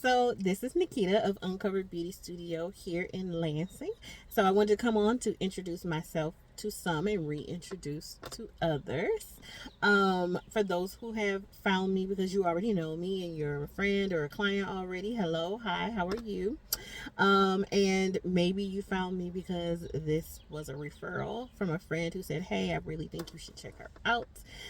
So this is Nekeyta of UnCovered Beauty Studio here in Lansing. So I wanted to come on to introduce myself to some and reintroduce to others. For those who have found me because you already know me and you're a friend or a client already, hello, hi, how are you? And maybe you found me because this was a referral from a friend who said, hey, I really think you should check her out.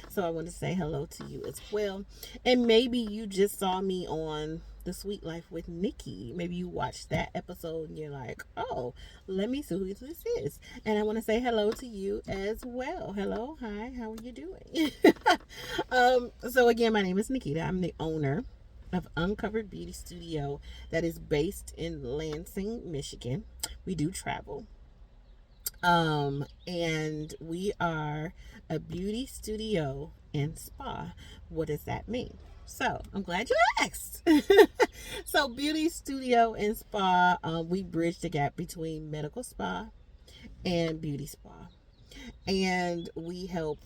So I want to say hello to you as well. And maybe you just saw me on The Sweet Life with Nikki. Maybe you watched that episode and you're like, oh, let me see who this is. And I want to say hello to you as well. Hello, hi, how are you doing? So again, my name is Nekeyta. I'm the owner of UnCovered Beauty Studio that is based in Lansing, Michigan. We do travel. And we are a beauty studio and spa. What does that mean? So I'm glad you asked. So beauty studio and spa, we bridge the gap between medical spa and beauty spa, and we help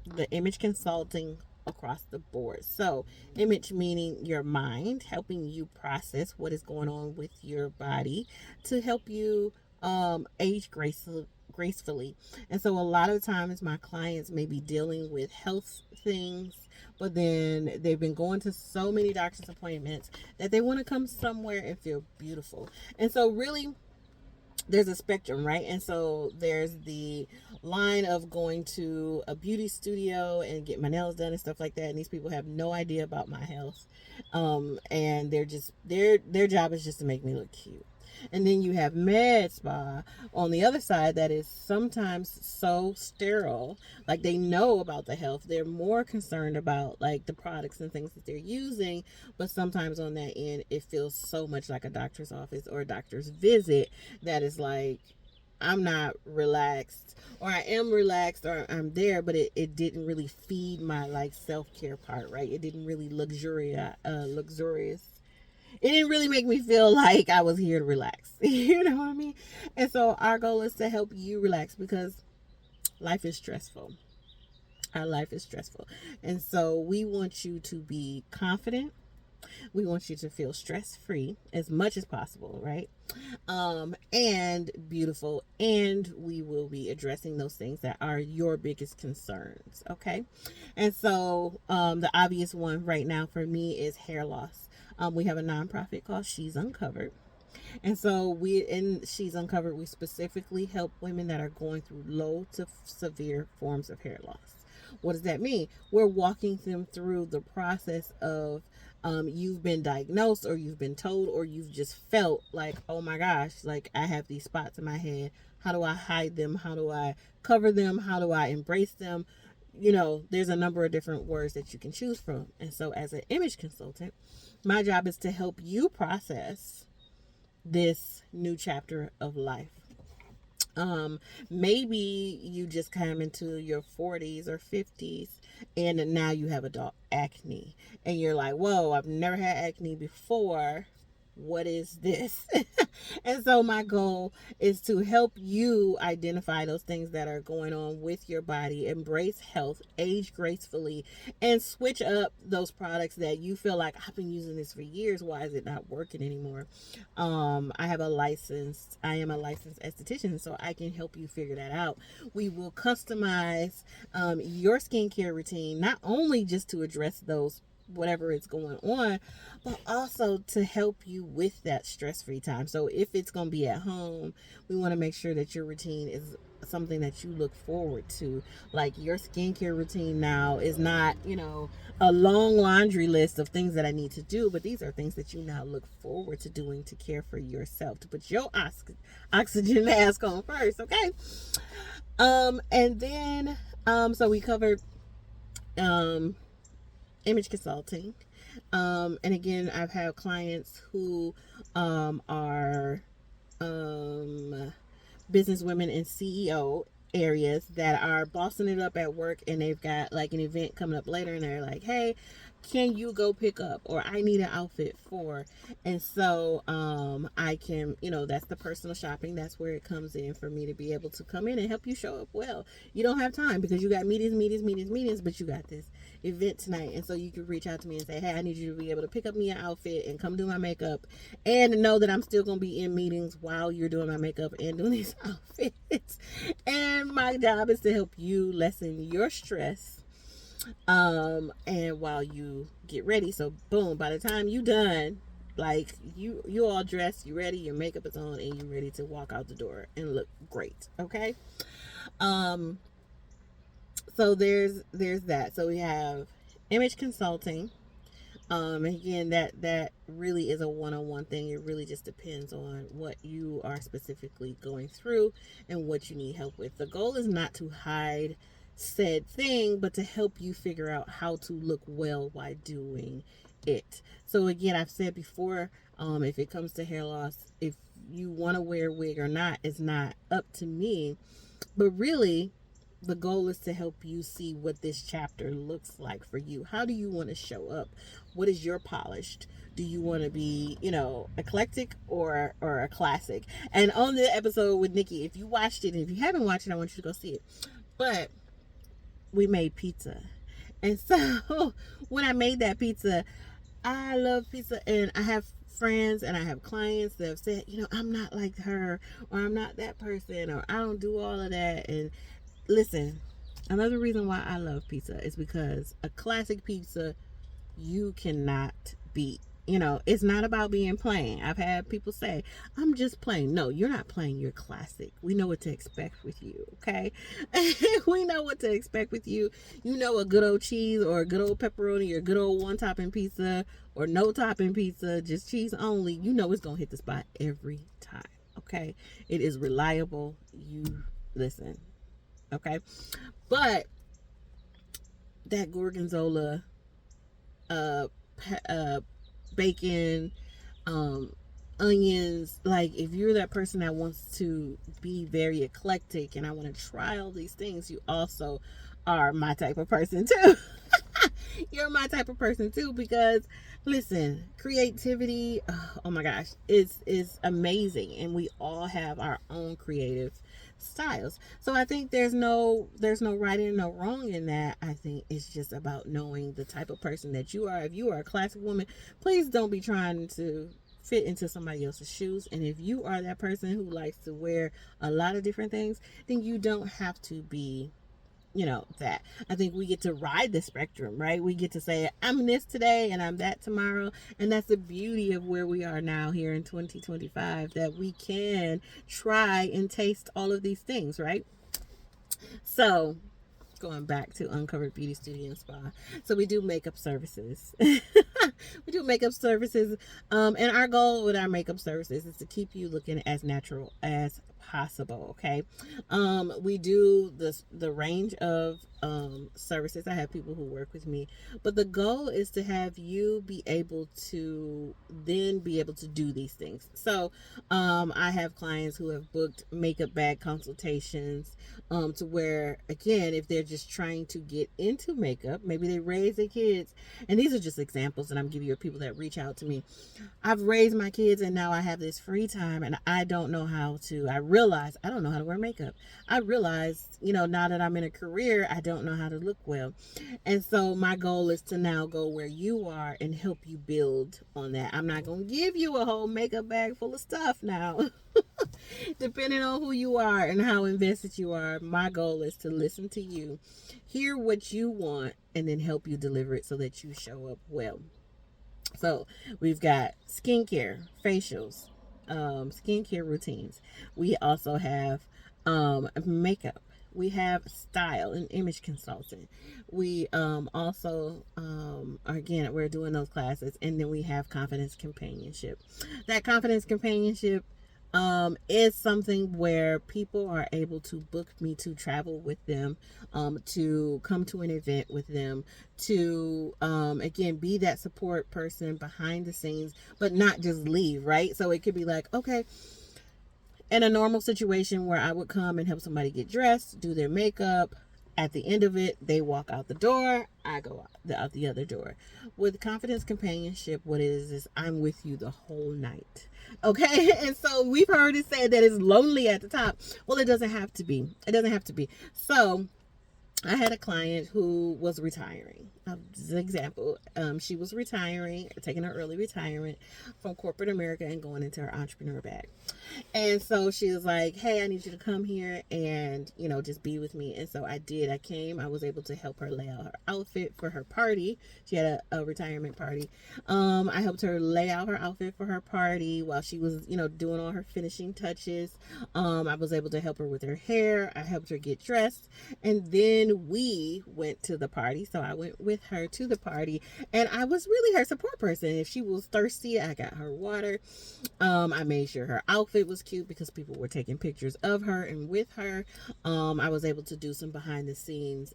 the image consulting across the board. So image meaning your mind, helping you process what is going on with your body to help you age gracefully. And so a lot of times my clients may be dealing with health things, but then they've been going to so many doctor's appointments that they want to come somewhere and feel beautiful. And so really there's a spectrum, right? And so there's the line of going to a beauty studio and get my nails done and stuff like that, and these people have no idea about my health, and they're just their job is just to make me look cute. And then you have med spa on the other side that is sometimes so sterile, like they know about the health, they're more concerned about like the products and things that they're using, but sometimes on that end it feels so much like a doctor's office or a doctor's visit that is like, I'm not relaxed, or I am relaxed, or I'm there, but it didn't really feed my like self-care part, right? It didn't really luxurious. It didn't really make me feel like I was here to relax. You know what I mean? And so our goal is to help you relax because life is stressful. Our life is stressful. And so we want you to be confident. We want you to feel stress free as much as possible, right? And beautiful. And we will be addressing those things that are your biggest concerns. Okay. And so the obvious one right now for me is hair loss. We have a nonprofit called She's UnCovered. And so in She's UnCovered, we specifically help women that are going through low to severe forms of hair loss. What does that mean? We're walking them through the process of you've been diagnosed, or you've been told, or you've just felt like, oh my gosh, like I have these spots in my head. How do I hide them? How do I cover them? How do I embrace them? You know, there's a number of different words that you can choose from. And so as an image consultant, my job is to help you process this new chapter of life. Maybe you just come into your 40s or 50s and now you have adult acne and you're like, whoa, I've never had acne before. What is this? And so my goal is to help you identify those things that are going on with your body, embrace health, age gracefully, and switch up those products that you feel like, I've been using this for years, why is it not working anymore? I am a licensed esthetician, so I can help you figure that out. We will customize your skincare routine, not only just to address those whatever is going on, but also to help you with that stress-free time. So if it's going to be at home, we want to make sure that your routine is something that you look forward to. Like your skincare routine now is not, a long laundry list of things that I need to do, but these are things that you now look forward to doing to care for yourself, to put your oxygen mask on first, okay? And then so we covered image consulting, and again, I've had clients who are business women in CEO areas that are bossing it up at work, and they've got like an event coming up later, and they're like, hey, can you go pick up, or I need an outfit for. And so I can, that's the personal shopping. That's where it comes in for me to be able to come in and help you show up well. You don't have time because you got meetings, but you got this. event tonight. And so you could reach out to me and say, hey, I need you to be able to pick up me an outfit and come do my makeup, and know that I'm still going to be in meetings while you're doing my makeup and doing these outfits. And my job is to help you lessen your stress, and while you get ready. So boom, by the time you done, like you all dressed, you ready, your makeup is on, and you're ready to walk out the door and look great. Okay. um so there's that. So we have image consulting. And again, that really is a one-on-one thing. It really just depends on what you are specifically going through and what you need help with. The goal is not to hide said thing, but to help you figure out how to look well while doing it. So again, I've said before, if it comes to hair loss, if you want to wear a wig or not, it's not up to me. But really, the goal is to help you see what this chapter looks like for you. How do you want to show up? What is your polished? Do you want to be, eclectic or a classic? And on the episode with Nikki, if you watched it, and if you haven't watched it, I want you to go see it. But we made pizza. And so when I made that pizza, I love pizza, and I have friends and I have clients that have said, I'm not like her, or I'm not that person, or I don't do all of that. And listen, another reason why I love pizza is because a classic pizza you cannot beat. It's not about being plain. I've had people say, I'm just plain. No, you're not plain. You're classic. We know what to expect with you, okay? We know what to expect with you. A good old cheese or a good old pepperoni or a good old one-topping pizza or no-topping pizza, just cheese only. It's going to hit the spot every time, okay? It is reliable. You listen, okay? But that gorgonzola, bacon, onions, like if you're that person that wants to be very eclectic and I want to try all these things, you also are my type of person too. You're my type of person too, because listen, creativity, oh my gosh, is amazing, and we all have our own creative styles. So I think there's no right and no wrong in that. I think it's just about knowing the type of person that you are. If you are a classic woman, please don't be trying to fit into somebody else's shoes. And if you are that person who likes to wear a lot of different things, then you don't have to be that. I think we get to ride the spectrum, right? We get to say, I'm this today and I'm that tomorrow. And that's the beauty of where we are now here in 2025, that we can try and taste all of these things, right? So going back to UnCovered Beauty Studio and Spa. So we do makeup services. We do makeup services. And our goal with our makeup services is to keep you looking as natural as possible. Okay. We do the range of services. I have people who work with me, but the goal is to have you be able to then be able to do these things. So I have clients who have booked makeup bag consultations, to where, again, if they're just trying to get into makeup, maybe they raise their kids, and these are just examples that I'm giving you of people that reach out to me. I've raised my kids and now I have this free time, and I don't know how to, I realize I don't know how to wear makeup. I realize, now that I'm in a career, I don't know how to look well. And so my goal is to now go where you are and help you build on that. I'm not going to give you a whole makeup bag full of stuff now. Depending on who you are and how invested you are, my goal is to listen to you, hear what you want, and then help you deliver it so that you show up well. So we've got skincare, facials, skincare routines. We also have makeup. We have style and image consulting. We also again, we're doing those classes, and then we have confidence companionship. That confidence companionship is something where people are able to book me to travel with them, to come to an event with them, to again be that support person behind the scenes, but not just leave, right? So it could be like, okay, in a normal situation where I would come and help somebody get dressed, do their makeup, at the end of it, they walk out the door, I go out the other door. With confidence companionship, what it is I'm with you the whole night. Okay? And so we've heard it said that it's lonely at the top. Well, it doesn't have to be. It doesn't have to be. So I had a client who was retiring. As an example, she was retiring, taking her early retirement from corporate America and going into her entrepreneur bag. And so she was like, hey, I need you to come here and, just be with me. And so I did. I came. I was able to help her lay out her outfit for her party. She had a retirement party. I helped her lay out her outfit for her party while she was, doing all her finishing touches. I was able to help her with her hair. I helped her get dressed. And then we went to the party. So I went with her to the party. And I was really her support person. If she was thirsty, I got her water. I made sure her outfit was cute because people were taking pictures of her and with her. I was able to do some behind the scenes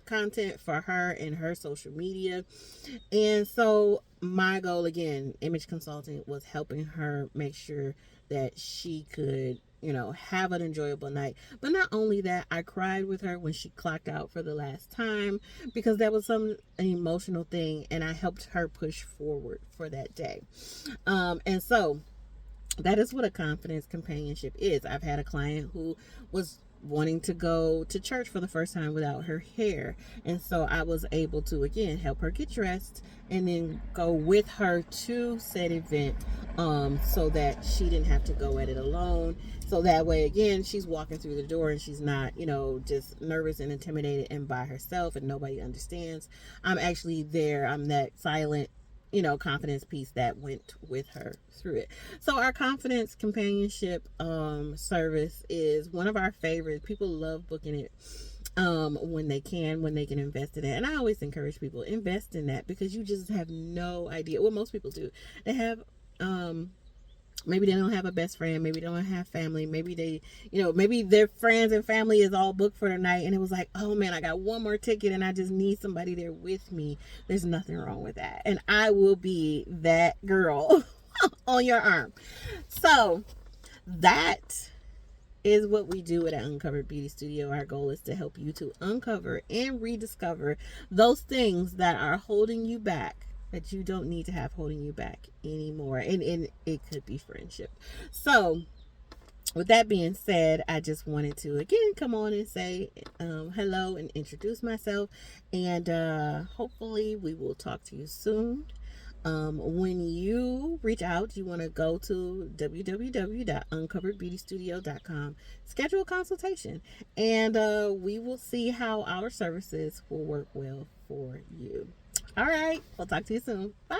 content for her and her social media. And so my goal, again, image consulting, was helping her make sure that she could have an enjoyable night. But not only that, I cried with her when she clocked out for the last time because that was an emotional thing, and I helped her push forward for that day. And so that is what a confidence companionship is. I've had a client who was wanting to go to church for the first time without her hair, and so I was able to again help her get dressed and then go with her to said event, so that she didn't have to go at it alone. So that way, again, she's walking through the door and she's not just nervous and intimidated and by herself and nobody understands. I'm actually there. I'm that silent confidence piece that went with her through it. So our confidence companionship service is one of our favorites. People love booking it when they can invest in it. And I always encourage people, invest in that, because you just have no idea. Well, most people do. They have maybe they don't have a best friend, maybe they don't have family, maybe they, maybe their friends and family is all booked for the night, and it was like, oh man, I got one more ticket and I just need somebody there with me. There's nothing wrong with that, and I will be that girl on your arm. So that is what we do at Uncovered Beauty Studio. Our goal is to help you to uncover and rediscover those things that are holding you back, that you don't need to have holding you back anymore. And it could be friendship. So with that being said, I just wanted to again come on and say hello and introduce myself, and hopefully we will talk to you soon. When you reach out, you want to go to www.uncoveredbeautystudio.com, schedule a consultation, and we will see how our services will work well for you. All right, we'll talk to you soon. Bye.